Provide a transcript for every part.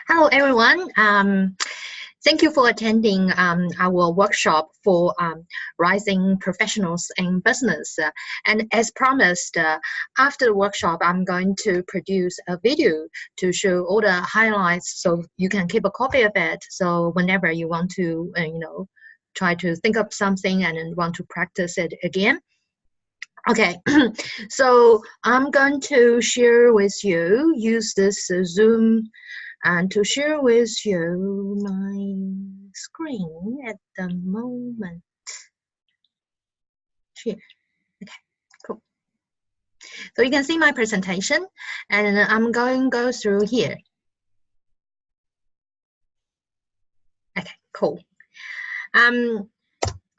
Hello, everyone. Thank you for attending our workshop for rising professionals in business. And as promised, after the workshop, I'm going to produce a video to show all the highlights so you can keep a copy of it. So whenever you want to, try to think of something and then want to practice it again. Okay, so I'm going to share with you, use this Zoom and to share with you my screen at the moment. Share. Okay, cool. So you can see my presentation, and I'm going to go through here. Okay, cool.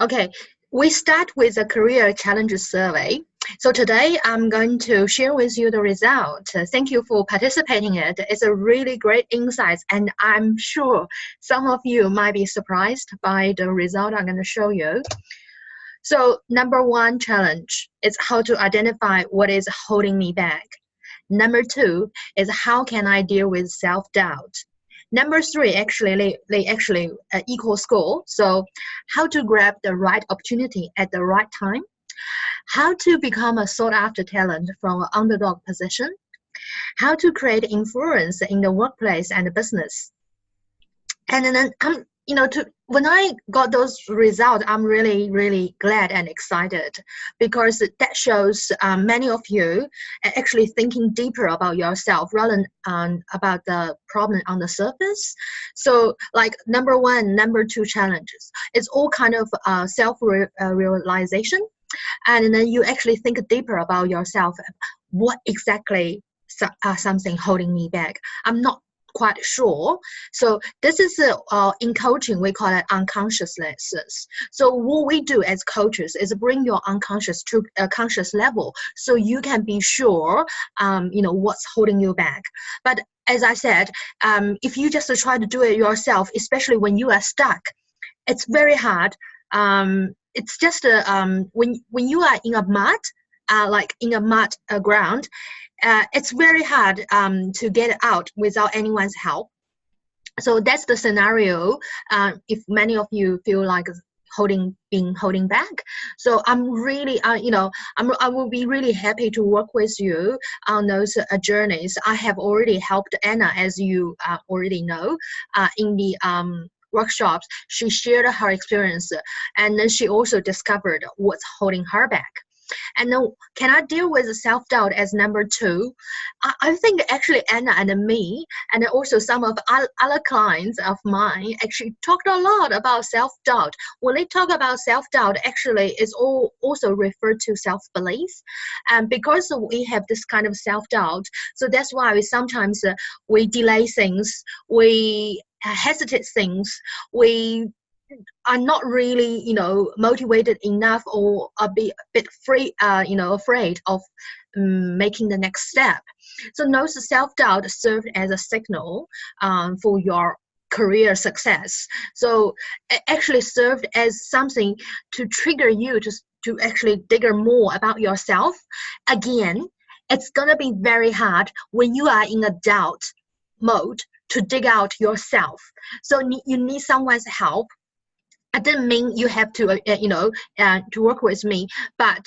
Okay, we start with a career challenges survey. So today I'm going to share with you the result. Thank you for participating in it. It's a really great insight, and I'm sure some of you might be surprised by the result I'm going to show you. So number one challenge is how to identify what is holding me back. Number two is how can I deal with self-doubt. Number three, actually, they actually equal score. So how to grab the right opportunity at the right time. How to become a sought-after talent from an underdog position. How to create influence in the workplace and the business. And then when I got those results, I'm really, really glad and excited because that shows many of you are actually thinking deeper about yourself rather than about the problem on the surface. So like number one, number two challenges, it's all kind of self-realization. And then you actually think deeper about yourself. What exactly something holding me back? I'm not quite sure. So this is in coaching, we call it unconsciousness. So what we do as coaches is bring your unconscious to a conscious level so you can be sure what's holding you back. But as I said, if you just try to do it yourself, especially when you are stuck, it's very hard. It's just when you are in a mud, like in a mud ground, it's very hard to get out without anyone's help. So that's the scenario. If many of you feel like being holding back, so I'm really, I will be really happy to work with you on those journeys. I have already helped Anna, as you already know, in the workshops. She shared her experience, and then she also discovered what's holding her back. And then can I deal with self-doubt as number two? I think actually Anna and me, and also some of other clients of mine actually talked a lot about self-doubt. When they talk about self-doubt, actually it's all also referred to self-belief. And because we have this kind of self-doubt, so that's why sometimes we delay things, we hesitate things, we are not really, motivated enough or a bit afraid of making the next step. So those self-doubt served as a signal for your career success. So it actually served as something to trigger you to actually dig more about yourself. Again, it's gonna be very hard when you are in a doubt mode to dig out yourself. So you need someone's help. I didn't mean you have to, to work with me, but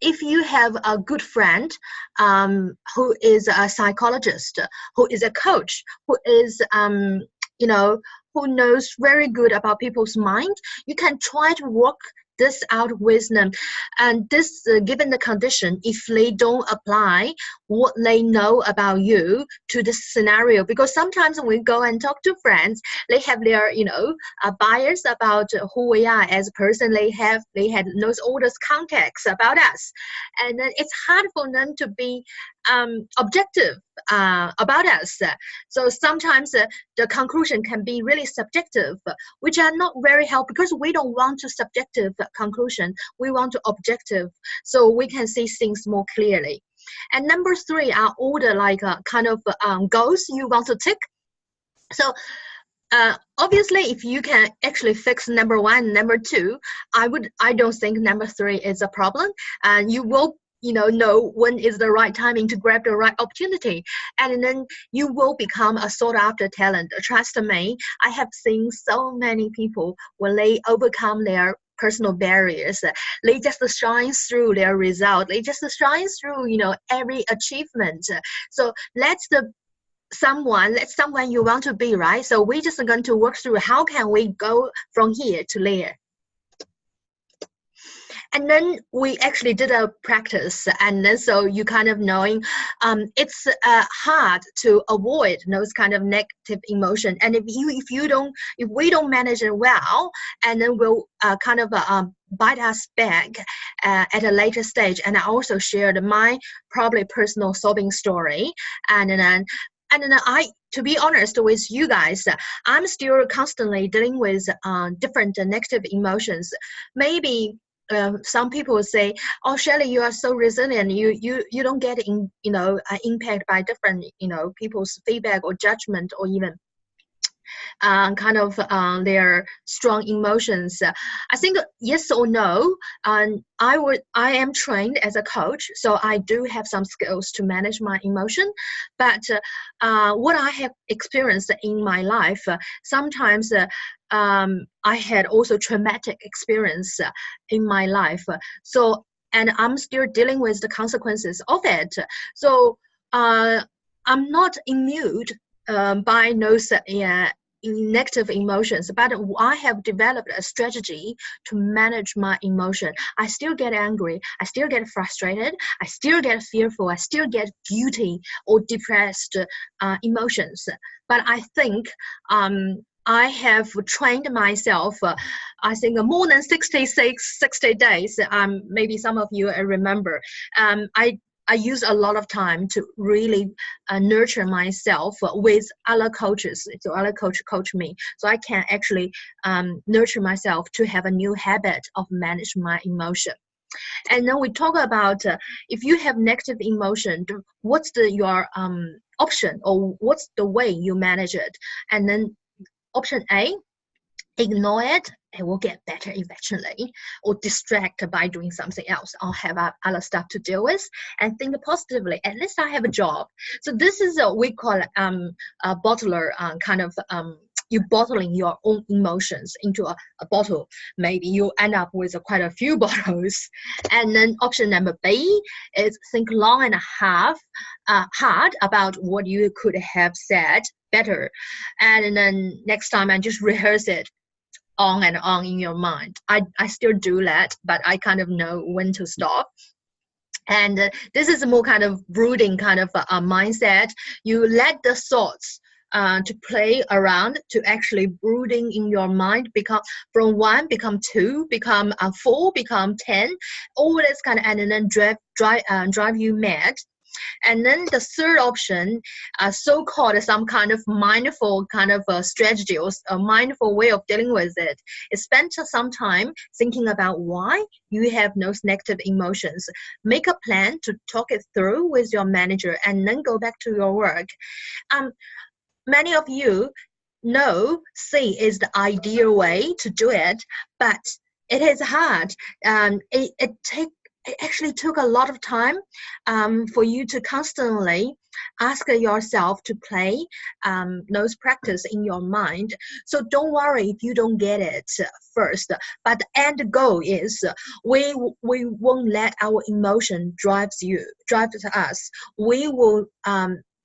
if you have a good friend who is a psychologist, who is a coach, who is, who knows very good about people's mind, you can try to work this out with them. And this, given the condition, if they don't apply what they know about you to this scenario, because sometimes when we go and talk to friends, they have their, bias about who we are as a person. They had knows all this context about us, and then it's hard for them to be objective about us. So sometimes the conclusion can be really subjective, which are not very helpful because we don't want to subjective conclusion. We want to objective, so we can see things more clearly. And number three are all the kind of goals you want to tick. So obviously, if you can actually fix number one, number two, I don't think number three is a problem. And you will know when is the right timing to grab the right opportunity, and then you will become a sought after talent. Trust me, I have seen so many people when they overcome their personal barriers, they just shine through their result, they just shine through every achievement. So let someone you want to be, right? So we just going to work through how can we go from here to there. And then we actually did a practice, and then so you kind of knowing it's hard to avoid those kind of negative emotion. And if we don't manage it well, and then we'll kind of bite us back at a later stage. And I also shared my probably personal sobbing story, and then to be honest with you guys, I'm still constantly dealing with different negative emotions. Maybe some people say, "Oh, Shelley, you are so resilient. You don't get impact by different people's feedback or judgment, or even kind of their strong emotions." I think yes or no. I am trained as a coach, so I do have some skills to manage my emotion. But what I have experienced in my life, sometimes I had also traumatic experience in my life. So, and I'm still dealing with the consequences of it. So I'm not immune by those negative emotions, but I have developed a strategy to manage my emotion. I still get angry, I still get frustrated, I still get fearful, I still get guilty or depressed emotions. But I think I have trained myself, I think more than 60 days. Maybe some of you remember. I use a lot of time to really nurture myself with other coaches. So other coach me, so I can actually nurture myself to have a new habit of manage my emotion. And then we talk about if you have negative emotion, what's your option, or what's the way you manage it. And then option A, ignore it, it will get better eventually, or distract by doing something else, or have other stuff to deal with, and think positively. At least I have a job. So this is we call a bottler kind of you bottling your own emotions into a bottle. Maybe you end up with quite a few bottles. And then option number B is think long and hard about what you could have said better, and then next time I just rehearse it on and on in your mind. I still do that, but I kind of know when to stop. And this is a more kind of brooding kind of mindset. You let the thoughts to play around, to actually brooding in your mind, become from 1 become 2, become 4, become 10, all this kind of, and then drive you mad. And then the third option, so-called some kind of mindful kind of strategy, or a mindful way of dealing with it, is spend some time thinking about why you have those negative emotions. Make a plan to talk it through with your manager, and then go back to your work. Many of you know C is the ideal way to do it, but it is hard. It actually took a lot of time for you to constantly ask yourself to play those practice in your mind. So don't worry if you don't get it first. But the end goal is we won't let our emotion drive us. We will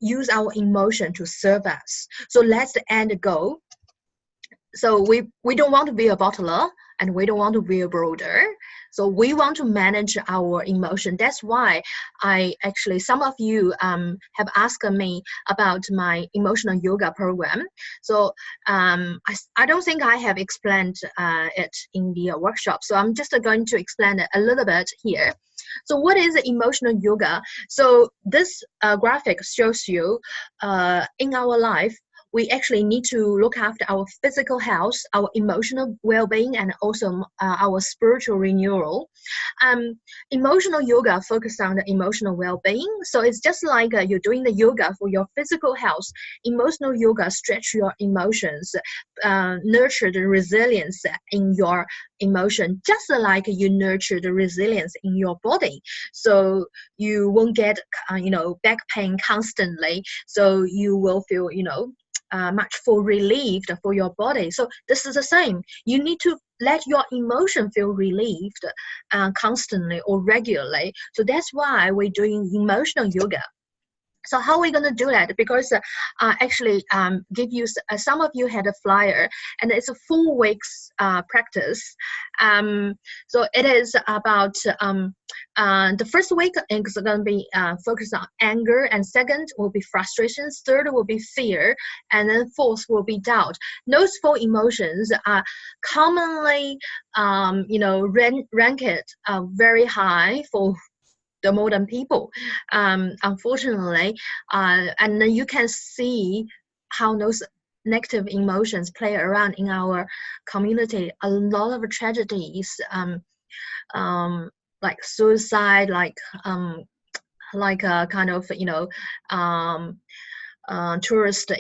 use our emotion to serve us. So that's the end goal. So we don't want to be a bottler, and we don't want to be a brooder. So we want to manage our emotion. That's why some of you have asked me about my emotional yoga program. So I don't think I have explained it in the workshop. So I'm just going to explain it a little bit here. So what is emotional yoga? So this graphic shows you in our life, we actually need to look after our physical health, our emotional well-being, and also our spiritual renewal. Emotional yoga focuses on the emotional well-being. So it's just like you're doing the yoga for your physical health. Emotional yoga stretch your emotions, nurture the resilience in your emotion, just like you nurture the resilience in your body. So you won't get back pain constantly. So you will feel much more relieved for your body. So this is the same. You need to let your emotion feel relieved constantly or regularly. So that's why we're doing emotional yoga. So how are we going to do that? Because actually give you some of you had a flyer, and it's a 4 weeks practice. So it is about the first week is going to be focused on anger, and second will be frustrations, third will be fear, and then fourth will be doubt. Those 4 emotions are commonly ranked very high for the modern people, unfortunately, and then you can see how those negative emotions play around in our community. A lot of tragedies, like suicide, like a kind of tourist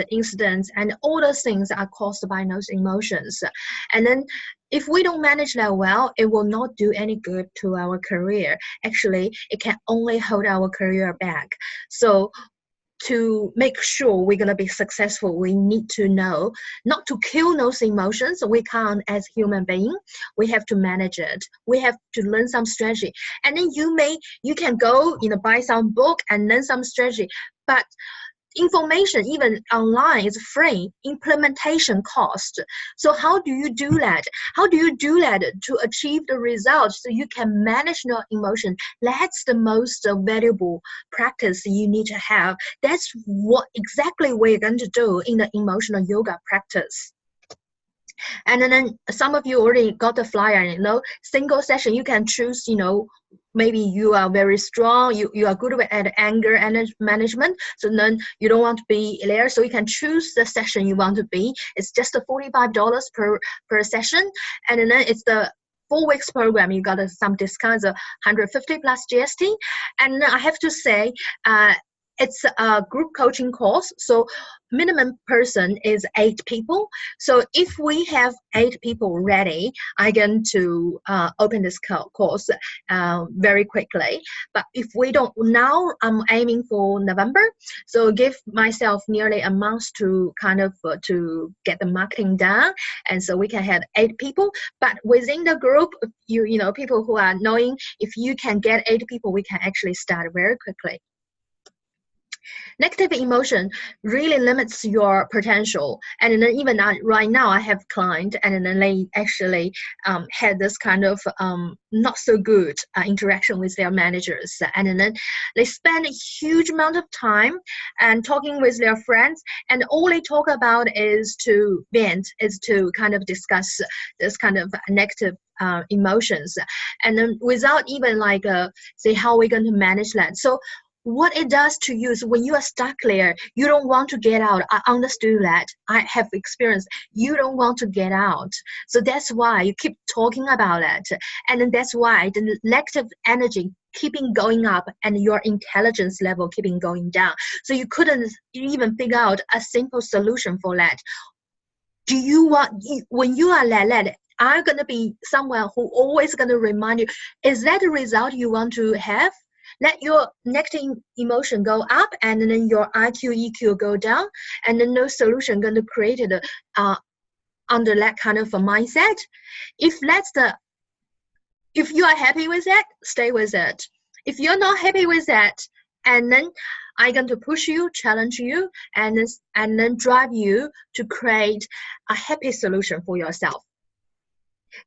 incidents, and all those things are caused by those emotions. And then if we don't manage that well, it will not do any good to our career. Actually, it can only hold our career back. So to make sure we're going to be successful, we need to know not to kill those emotions. We can't as human beings. We have to manage it. We have to learn some strategy. And then you can go buy some book and learn some strategy. But information even online is free. Implementation cost. So how do you do that? How do you do that to achieve the results so you can manage your emotion? That's the most valuable practice you need to have. That's what exactly we're going to do in the emotional yoga practice. And then some of you already got the flyer, single session. You can choose, maybe you are very strong, you are good at anger and management, so then you don't want to be there, so you can choose the session you want to be. It's just $45 per session, and then it's the 4 weeks program. You got some discounts of 150 plus GST. And I have to say, it's a group coaching course, so minimum person is 8 people. So if we have 8 people ready, I'm going to open this course very quickly. But if we don't, now I'm aiming for November, so give myself nearly a month to kind of to get the marketing done, and so we can have 8 people. But within the group, people who are knowing, if you can get 8 people, we can actually start very quickly. Negative emotion really limits your potential. And then even right now, I have clients, and then they actually had this kind of not so good interaction with their managers. And then they spend a huge amount of time and talking with their friends, and all they talk about is to vent, is to kind of discuss this kind of negative emotions. And then without even say how we're going to manage that. So what it does to you is when you are stuck there, you don't want to get out. I understood that. I have experienced. You don't want to get out. So that's why you keep talking about it. And then that's why the negative energy keeping going up and your intelligence level keeping going down. So you couldn't even figure out a simple solution for that. Do you want, when you are like that, I'm going to be someone who always going to remind you, is that the result you want to have? Let your negative emotion go up, and then your IQ, EQ go down, and then no solution going to create it under that kind of a mindset. If you are happy with that, stay with it. If you're not happy with that, and then I'm going to push you, challenge you, and then drive you to create a happy solution for yourself.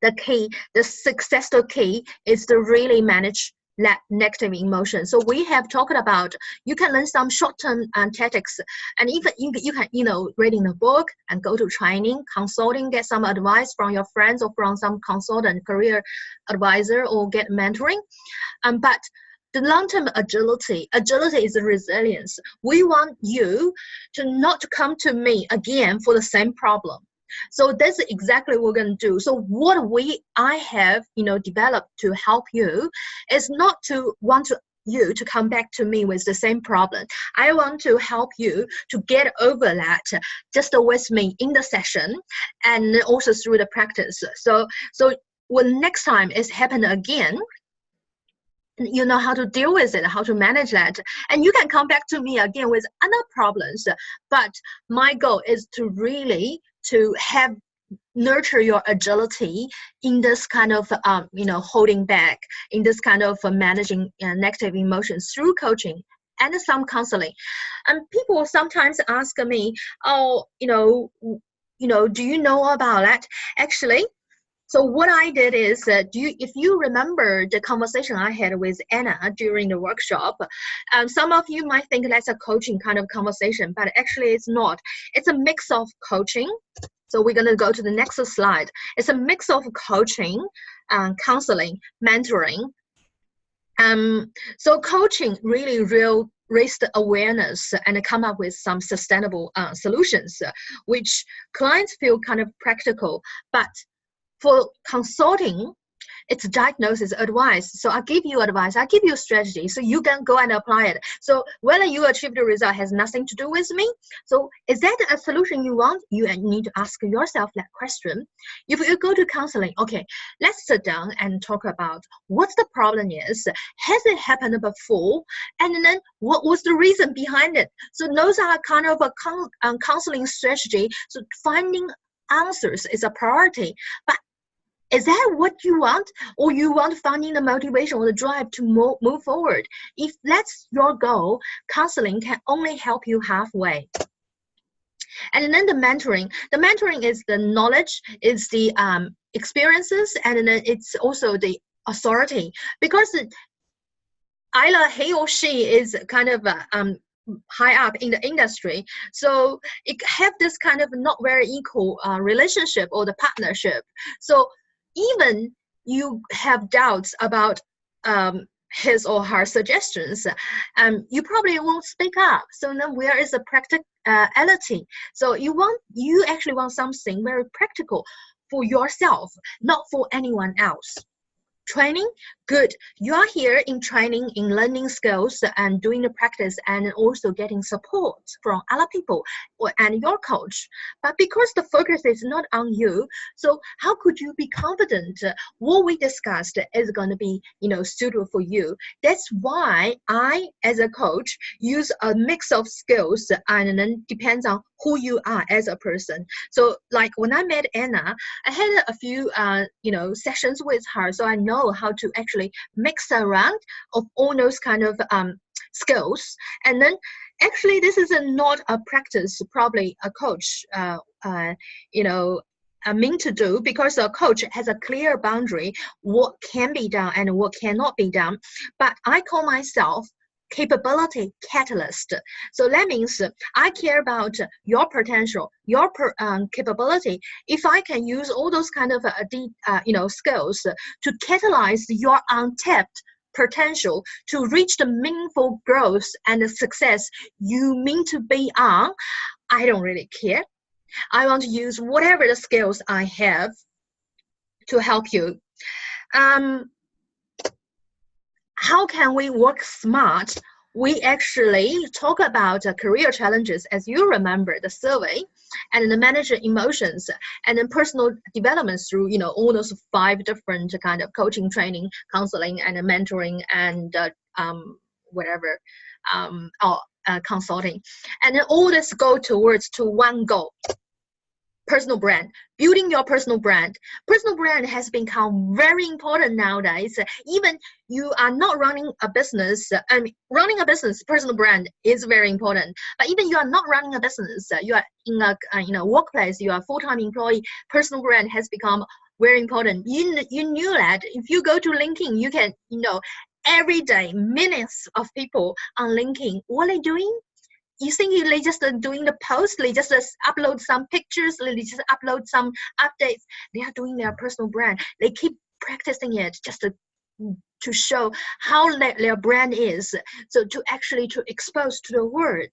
The successful key is to really manage that negative emotion. So we have talked about, you can learn some short-term tactics, and even you can reading a book and go to training, consulting, get some advice from your friends or from some consultant, career advisor, or get mentoring. But The long-term agility is resilience. We want you to not come to me again for the same problem. So that's exactly what we're going to do. So what I have, developed to help you is not to want you to come back to me with the same problem. I want to help you to get over that just with me in the session and also through the practice. So when next time it's happened again, you know how to deal with it, how to manage that, and you can come back to me again with other problems. But my goal is to really to have nurture your agility in this kind of holding back, in this kind of managing negative emotions through coaching and some counseling. And people sometimes ask me, oh, do you know about that? Actually, so what I did is, if you remember the conversation I had with Anna during the workshop, some of you might think that's a coaching kind of conversation, but actually it's not. It's a mix of coaching. So we're going to go to the next slide. It's a mix of coaching, counseling, mentoring. So coaching really raise the awareness and come up with some sustainable solutions, which clients feel kind of practical. But for consulting, it's diagnosis advice. So I give you advice, I give you a strategy, so you can go and apply it. So whether you achieve the result has nothing to do with me. So is that a solution you want? You need to ask yourself that question. If you go to counseling, okay, let's sit down and talk about what the problem is. Has it happened before? And then what was the reason behind it? So those are kind of a counseling strategy. So finding answers is a priority. But is that what you want? Or you want finding the motivation or the drive to move forward? If that's your goal, counseling can only help you halfway. And then the mentoring is the knowledge, is the experiences, and then it's also the authority. Because either he or she is kind of high up in the industry, so it have this kind of not very equal relationship or the partnership. So even you have doubts about his or her suggestions, you probably won't speak up. So then where is the practicality? So you actually want something very practical for yourself, not for anyone else. Training, good. You are here in training, in learning skills and doing the practice, and also getting support from other people and your coach. But because the focus is not on you, so how could you be confident what we discussed is going to be, suitable for you? That's why I, as a coach, use a mix of skills, and then depends on who you are as a person. So like when I met Anna, I had a few sessions with her, so I know how to actually mix around of all those kind of skills. And then actually this is not a practice probably a coach mean to do, because a coach has a clear boundary what can be done and what cannot be done. But I call myself capability catalyst. So that means I care about your potential, your capability. If I can use all those kind of skills to catalyze your untapped potential to reach the meaningful growth and the success you mean to be on, I don't really care. I want to use whatever the skills I have to help you. How can we work smart? We actually talk about career challenges, as you remember the survey, and the manage emotions, and then personal development through all those 5 different kind of coaching, training, counseling, and mentoring, and consulting. And then all this go towards to one goal: personal brand. Building your personal brand. Personal brand has become very important nowadays. Even you are not running a business, personal brand is very important. But even you are not running a business, you are in a workplace, you are a full-time employee, personal brand has become very important. You knew that if you go to LinkedIn, you can, every day, millions of people on LinkedIn, what are they doing? You think they just doing the post, they just upload some pictures, they just upload some updates. They are doing their personal brand. They keep practicing it just to to show how their brand is, so to actually to expose to the world.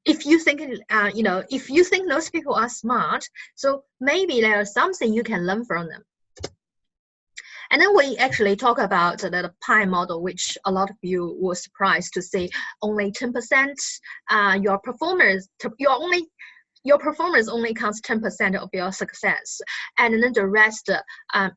If you think if you think those people are smart, so maybe there's something you can learn from them. And then we actually talk about the P.L.E model, which a lot of you were surprised to see only 10%. Your performance only counts 10% of your success, and then the rest,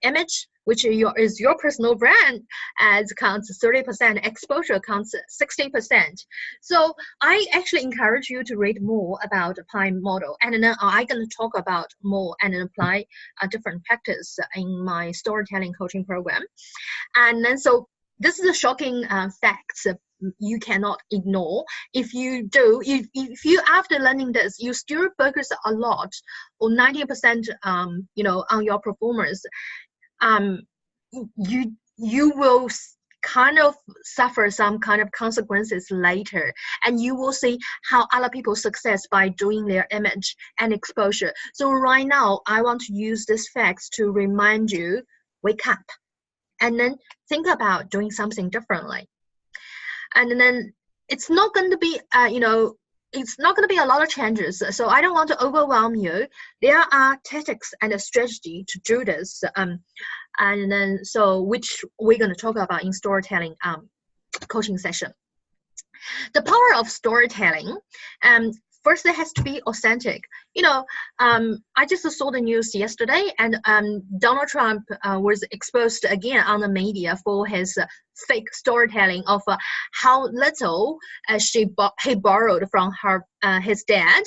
image, which is your personal brand, as counts 30%, exposure counts 60%. So I actually encourage you to read more about the P.L.E model, and then I'm going to talk about more and apply a different practice in my storytelling coaching program. And then so this is a shocking fact you cannot ignore. If you do, if you after learning this, you still focus a lot or 90% on your performance, you will kind of suffer some kind of consequences later, and you will see how other people success by doing their image and exposure. So right now I want to use this facts to remind you, wake up and then think about doing something differently. And then it's not going to be it's not going to be a lot of changes, so I don't want to overwhelm you. There are tactics and a strategy to do this, and then so which we're going to talk about in storytelling coaching session. The power of storytelling. First, it has to be authentic. I just saw the news yesterday, and Donald Trump was exposed again on the media for his fake storytelling of how little he borrowed from his dad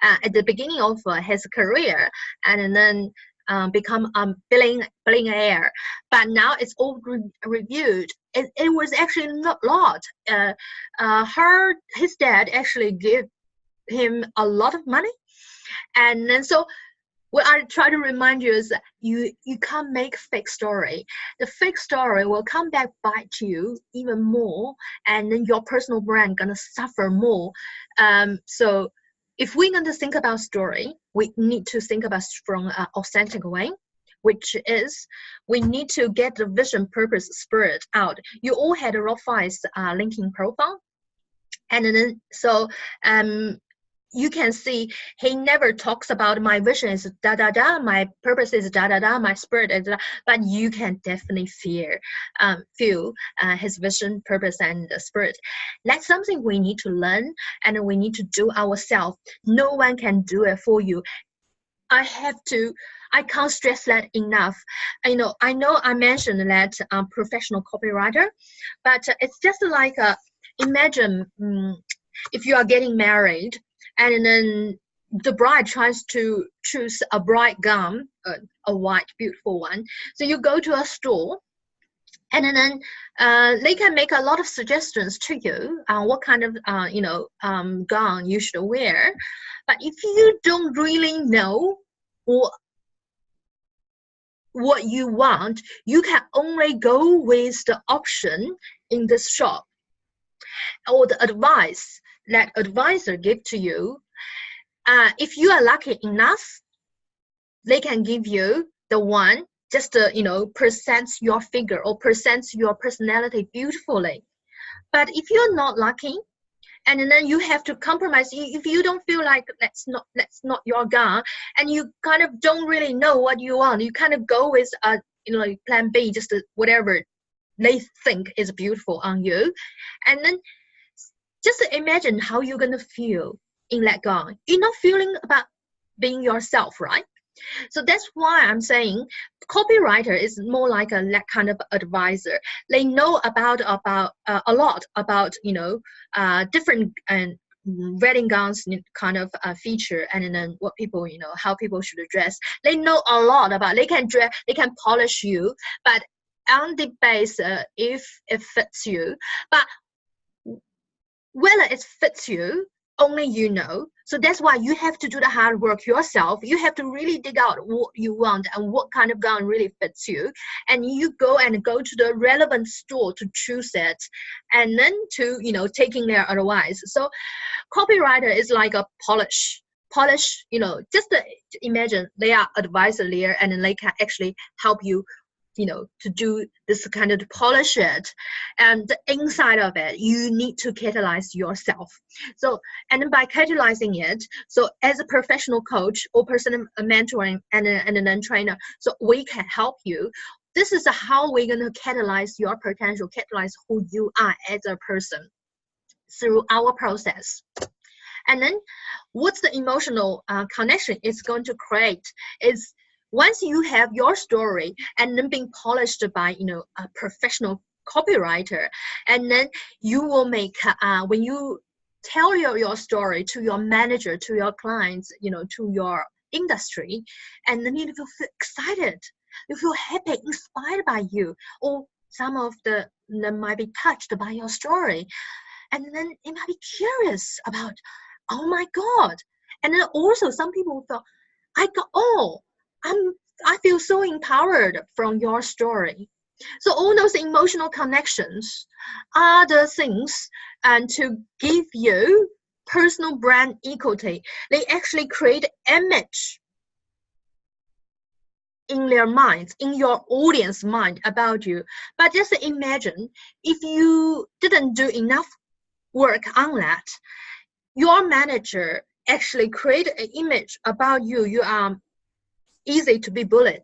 at the beginning of his career, and then become a billionaire. But now it's all reviewed. It was actually not a lot. His dad actually gave him a lot of money, and then so what I try to remind you is that you can't make fake story. The fake story will come back bite you even more, and then your personal brand gonna suffer more. So if we're going to think about story, we need to think about from an authentic way, which is we need to get the vision, purpose, spirit out. You all had a rough LinkedIn profile, and then so you can see he never talks about my vision is da da da, my purpose is da da da, my spirit is da, but you can definitely feel his vision, purpose, and spirit. That's something we need to learn, and we need to do ourselves. No one can do it for you. I can't stress that enough. I know I mentioned that professional copywriter, but it's just like imagine if you are getting married, and then the bride tries to choose a bright gown, a white, beautiful one. So you go to a store, and then they can make a lot of suggestions to you on what kind of gown you should wear. But if you don't really know what you want, you can only go with the option in this shop or the advice that advisor give to you. If you are lucky enough, they can give you the one just presents your figure or presents your personality beautifully. But if you're not lucky, and then you have to compromise, if you don't feel like that's not your gown, and you kind of don't really know what you want, you kind of go with plan B, just whatever they think is beautiful on you. And then just imagine how you're going to feel in that gown. You're not feeling about being yourself, right? So that's why I'm saying copywriter is more like that kind of advisor. They know about a lot about different wedding gowns kind of feature, and then what people how people should dress. They know a lot about. They can dress, they can polish you, but on the base, if it fits you, but whether it fits you, only you know. So that's why you have to do the hard work yourself. You have to really dig out what you want and what kind of gown really fits you, and you go to the relevant store to choose it, and then to taking their advice. So copywriter is like a polish, just imagine they are advisor there, and then they can actually help you to do this kind of to polish it, and inside of it you need to catalyze yourself. So, and then by catalyzing it, so as a professional coach or personal mentoring and then trainer, so we can help you. This is how we're going to catalyze your potential, catalyze who you are as a person through our process. And then what's the emotional connection it's going to create is once you have your story and then being polished by a professional copywriter, and then you will make when you tell your story to your manager, to your clients, to your industry, and then you feel excited, you feel happy, inspired by you, or some of them might be touched by your story, and then it might be curious about, oh my God. And then also some people feel, I feel so empowered from your story. So all those emotional connections are the things and to give you personal brand equity. They actually create image in their minds, in your audience mind about you. But just imagine if you didn't do enough work on that, your manager actually create an image about you. You are easy to be bullied,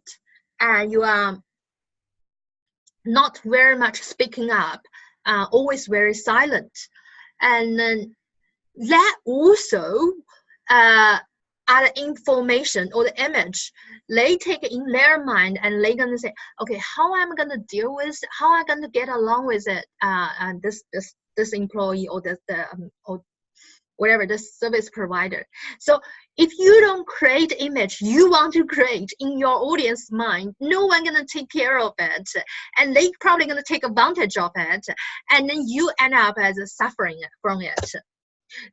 and you are not very much speaking up, always very silent. And then that also are the information or the image they take in their mind, and they're gonna say, okay, how am I gonna deal with, how am I gonna get along with it, and this employee or or whatever the service provider. So if you don't create image you want to create in your audience mind, no one gonna take care of it, and they probably gonna take advantage of it, and then you end up as suffering from it.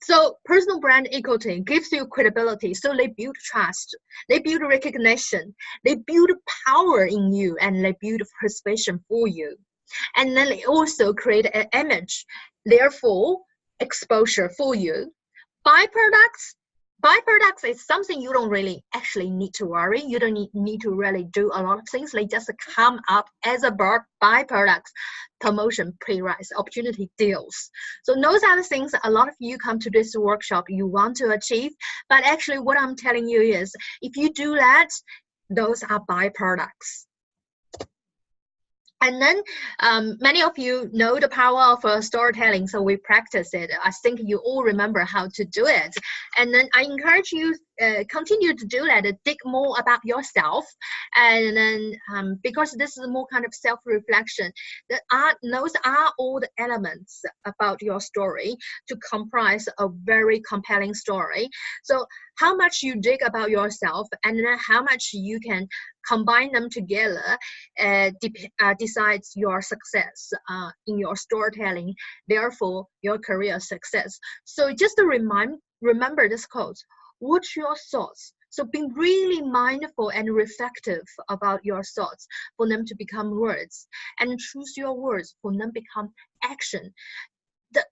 So personal brand equity gives you credibility. So they build trust, they build recognition, they build power in you, and they build persuasion for you. And then they also create an image, therefore exposure for you. Byproducts is something you don't really actually need to worry. You don't need to really do a lot of things. They just come up as a byproduct: promotion, pre-rise, opportunity, deals. So those are the things a lot of you come to this workshop you want to achieve. But actually what I'm telling you is, if you do that, those are byproducts. And then many of you know the power of storytelling, so we practice it. I think you all remember how to do it. And then I encourage you continue to do that, dig more about yourself. And then because this is more kind of self-reflection, those are all the elements about your story to comprise a very compelling story. So how much you dig about yourself and then how much you can combine them together decides your success in your storytelling, therefore your career success. So just to remember this quote: what's your thoughts? So be really mindful and reflective about your thoughts for them to become words, and choose your words for them to become action.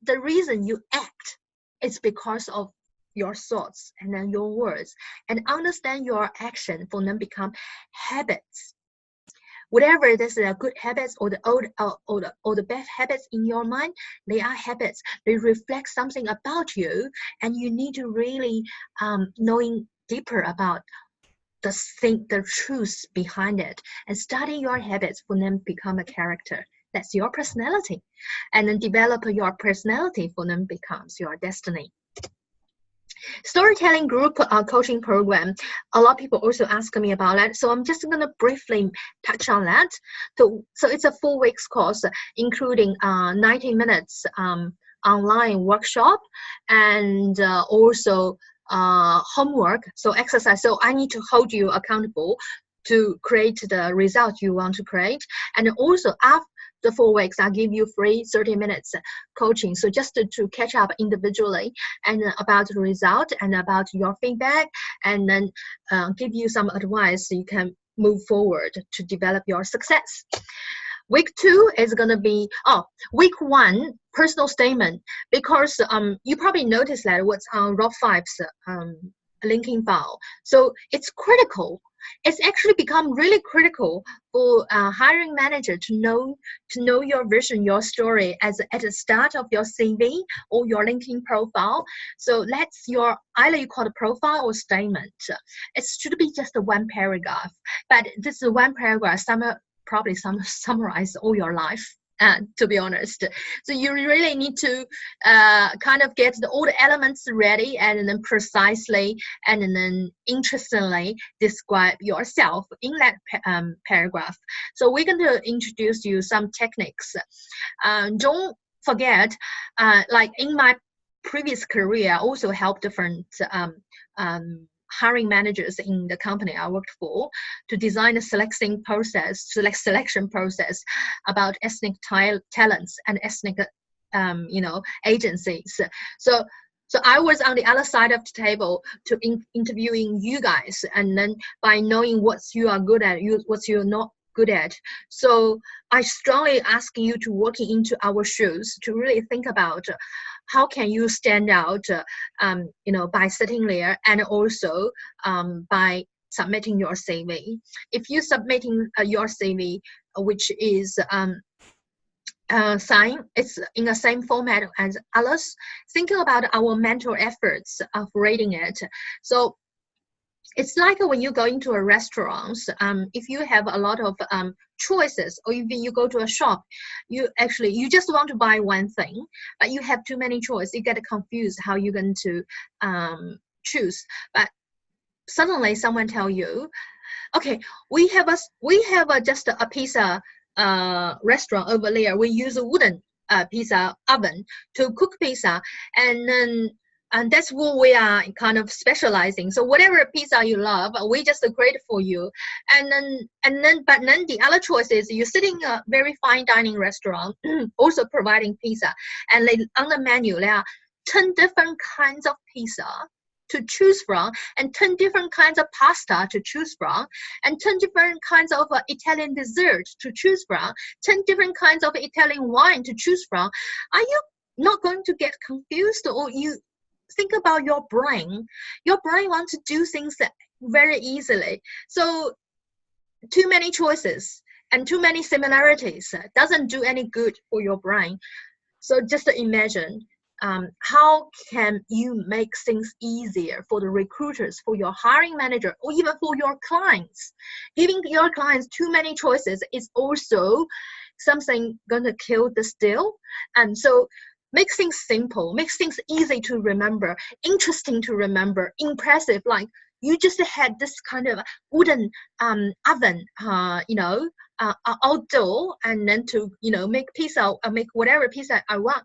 The reason you act is because of your thoughts and then your words, and understand your action for them become habits. Whatever this is, good habits or the bad habits in your mind, they are habits. They reflect something about you, and you need to really knowing deeper about the truth behind it, and study your habits for them become a character. That's your personality, and then develop your personality for them becomes your destiny. Storytelling group coaching program, a lot of people also ask me about that, so I'm just going to briefly touch on that. So it's a 4 weeks course, including 90 minutes online workshop, and also homework, so exercise. So I need to hold you accountable to create the result you want to create. And also after the 4 weeks, I'll give you free 30 minutes coaching. So just to catch up individually and about the result and about your feedback, and then give you some advice so you can move forward to develop your success. Week 2 is going to be, week 1, personal statement, because you probably noticed that what's on Rob 5's linking file. So it's critical it's actually become really critical for a hiring manager to know your vision, your story at the start of your CV or your LinkedIn profile. So that's your either you call it profile or statement. It should be just a one paragraph, but this is one paragraph probably summarize all your life. To be honest, so you really need to kind of get all the elements ready and then precisely and then interestingly describe yourself in that paragraph. So we're going to introduce you some techniques. Don't forget, like in my previous career, I also helped different hiring managers in the company I worked for to design a selection process about ethnic talents and ethnic agencies. So I was on the other side of the table to interviewing you guys, and then by knowing what you are good at, what you're not good at. So I strongly ask you to walk into our shoes to really think about how can you stand out, by sitting there, and also by submitting your CV. If you're submitting your CV, which is sign, it's in the same format as others, think about our mental efforts of reading it. So it's like when you go into a restaurant, if you have a lot of choices, or if you go to a shop, you just want to buy one thing, but you have too many choices, you get confused how you're going to choose. But suddenly someone tell you, okay, we have just a pizza restaurant over there. We use a wooden pizza oven to cook pizza, and that's what we are kind of specializing. So whatever pizza you love, we just create for you. But then the other choice is you're sitting in a very fine dining restaurant, also providing pizza, and on the menu there are 10 different kinds of pizza to choose from, and 10 different kinds of pasta to choose from, and 10 different kinds of Italian dessert to choose from, 10 different kinds of Italian wine to choose from. Are you not going to get confused? Or you think about your brain. Your brain wants to do things very easily. So too many choices and too many similarities doesn't do any good for your brain. So just imagine, how can you make things easier for the recruiters, for your hiring manager, or even for your clients? Giving your clients too many choices is also something going to kill this deal. And so make things simple, make things easy to remember, interesting to remember, impressive. Like you just had this kind of wooden oven, outdoor, and then to make pizza, make whatever pizza I want.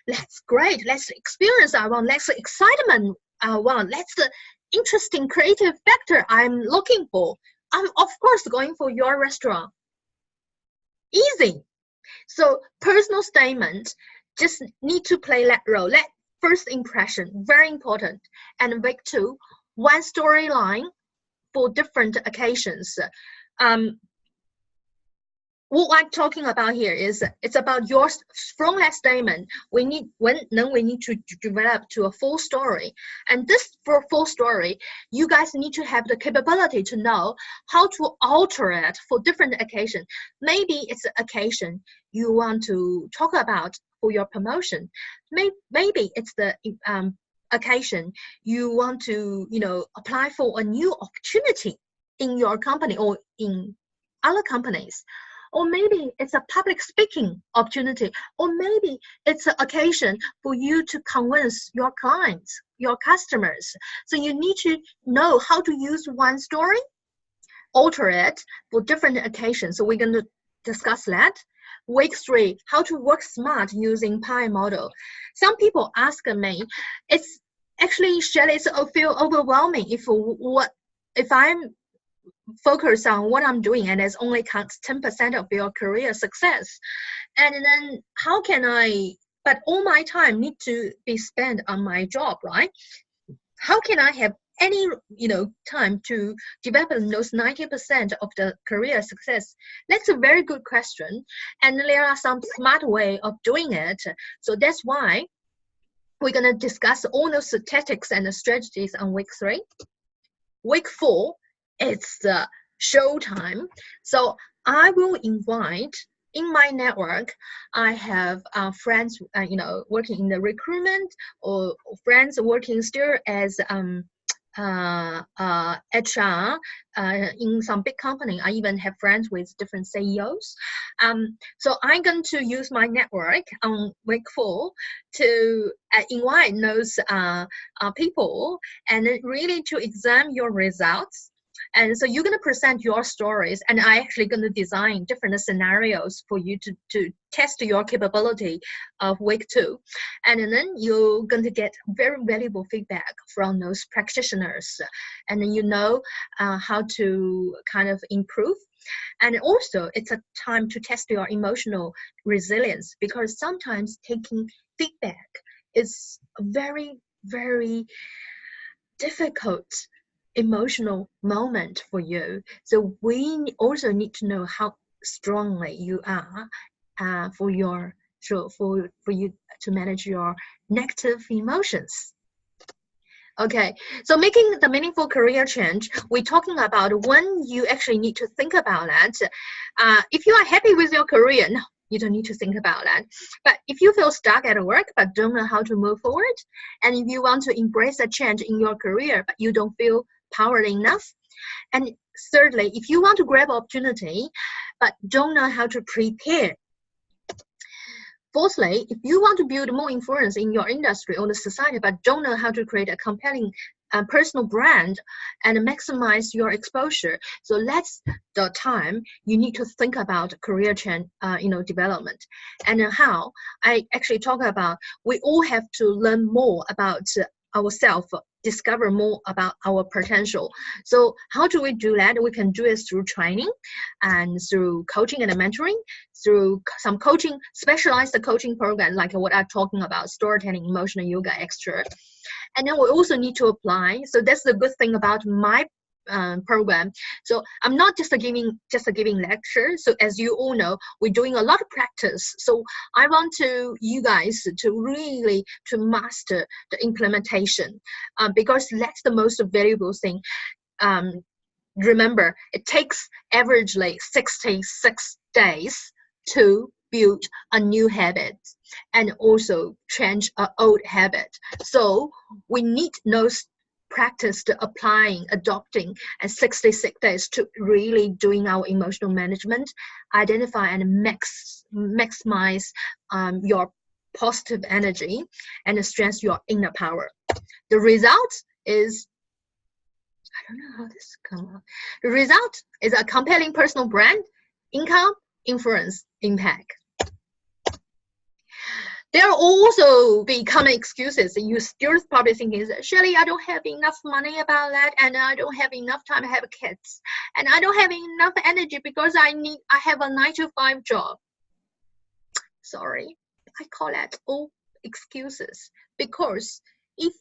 That's great. That's the experience I want. That's the excitement I want. That's the interesting creative factor I'm looking for. I'm of course going for your restaurant. Easy. So personal statement just need to play that role. That first impression, very important. And week 2, one storyline for different occasions. What I'm talking about here is it's about your from that statement. We need to develop to a full story, and this full story, you guys need to have the capability to know how to alter it for different occasions. Maybe it's an occasion you want to talk about for your promotion. Maybe it's the occasion you want to apply for a new opportunity in your company or in other companies. Or maybe it's a public speaking opportunity, or maybe it's an occasion for you to convince your clients, your customers. So you need to know how to use one story, alter it for different occasions. So we're going to discuss that. Week 3, how to work smart using P.L.E model. Some people ask me, it's actually, Shelley, it's feel overwhelming if I'm focus on what I'm doing and it's only counts 10% of your career success. And then how can but all my time need to be spent on my job, right? How can I have any time to develop those 90% of the career success? That's a very good question. And there are some smart way of doing it. So that's why we're going to discuss all those tactics and strategies on week 3. Week 4, it's show time. So I will invite, in my network, I have friends, working in the recruitment, or friends working still as HR in some big company. I even have friends with different CEOs. So I'm going to use my network on week 4 to invite those people, and really to examine your results. And so you're going to present your stories, and I actually going to design different scenarios for you to test your capability of week 2. And then you're going to get very valuable feedback from those practitioners. And then how to kind of improve. And also, it's a time to test your emotional resilience, because sometimes taking feedback is very, very difficult emotional moment for you. So we also need to know how strongly you are for you to manage your negative emotions. Okay, so making the meaningful career change, we're talking about when you actually need to think about that. If you are happy with your career, no, you don't need to think about that. But if you feel stuck at work but don't know how to move forward, and if you want to embrace a change in your career but you don't feel powered enough, and thirdly, if you want to grab opportunity but don't know how to prepare. Fourthly, if you want to build more influence in your industry or the society but don't know how to create a compelling personal brand and maximize your exposure, so that's the time you need to think about career change, development. And how I actually talk about, we all have to learn more about ourselves, discover more about our potential. So how do we do that? We can do it through training and through coaching and mentoring, through some coaching, specialized coaching program like what I'm talking about, storytelling, emotional yoga, extra. And then we also need to apply. So that's the good thing about my program. So I'm not just giving lecture. So as you all know, we're doing a lot of practice. So I want you guys to really to master the implementation, because that's the most valuable thing. Remember, it takes averagely 66 days to build a new habit and also change an old habit. So we need those practice to applying, adopting, and 66 days to really doing our emotional management, identify and maximize your positive energy and strengthen your inner power. The result is, I don't know how this come out. The result is a compelling personal brand, income, influence, impact. There will also be common excuses. You still probably thinking, Shirley, I don't have enough money about that, and I don't have enough time to have kids, and I don't have enough energy because I have a 9-to-5 job. Sorry, I call that all excuses, because if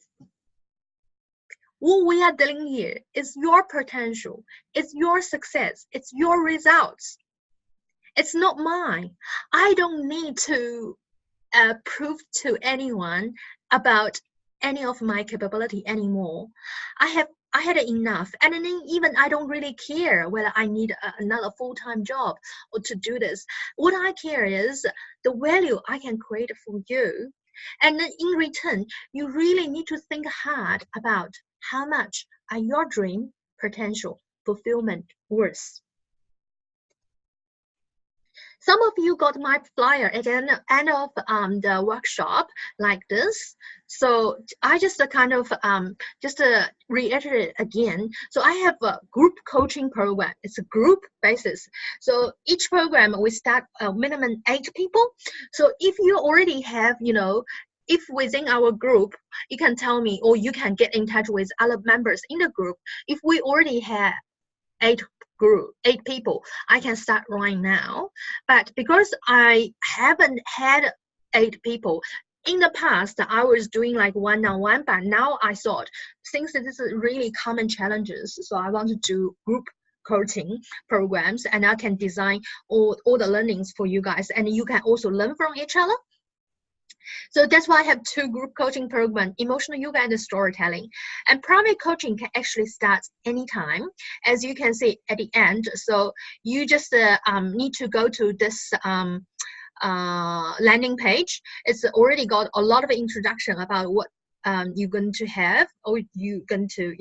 what we are dealing here is your potential, it's your success, it's your results. It's not mine. I don't need to prove to anyone about any of my capability anymore. I had enough, and then even I don't really care whether I need another full-time job or to do this. What I care is the value I can create for you, and then in return, you really need to think hard about how much are your dream, potential, fulfillment worth. Some of you got my flyer at the end of the workshop like this. So I just reiterate again. So I have a group coaching program. It's a group basis. So each program we start minimum 8 people. So if you already have, if within our group, you can tell me, or you can get in touch with other members in the group. If we already have 8 people, I can start right now. But because I haven't had 8 people in the past, I was doing like one-on-one, but now I thought, since this is really common challenges, so I want to do group coaching programs, and I can design all the learnings for you guys, and you can also learn from each other. So that's why I have two group coaching programs, emotional yoga and storytelling. And private coaching can actually start anytime, as you can see at the end. So you just need to go to this landing page. It's already got a lot of introduction about what you're going to have, or you're going to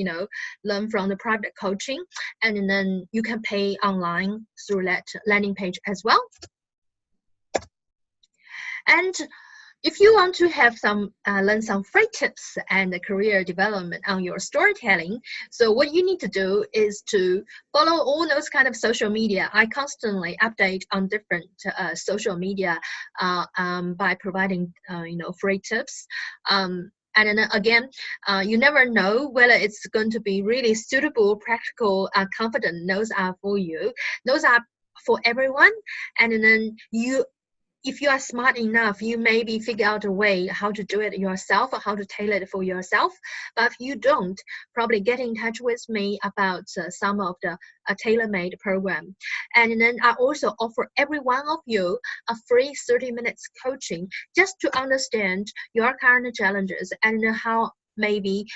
learn from the private coaching, and then you can pay online through that landing page as well. And if you want to have some learn some free tips and career development on your storytelling, so what you need to do is to follow all those kind of social media. I constantly update on different social media by providing free tips. And then again, you never know whether it's going to be really suitable, practical, confident. Those are for you. Those are for everyone. And then if you are smart enough, you maybe figure out a way how to do it yourself or how to tailor it for yourself. But if you don't, probably get in touch with me about some of the tailor-made program. And then I also offer every one of you a free 30 minutes coaching just to understand your current challenges and how maybe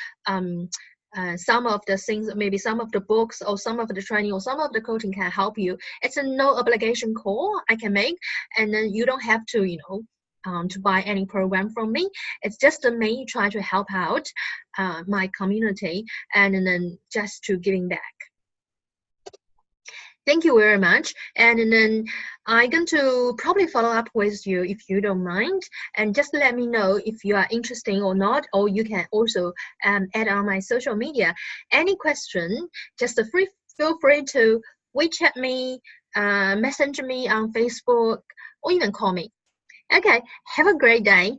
some of the things, maybe some of the books or some of the training or some of the coaching can help you. It's a no obligation call I can make, and then you don't have to to buy any program from me. It's just me try to help out my community and then just to giving back. Thank you very much. And then I'm going to probably follow up with you if you don't mind. And just let me know if you are interested or not, or you can also add on my social media. Any question, just feel free to WeChat me, message me on Facebook, or even call me. Okay, have a great day.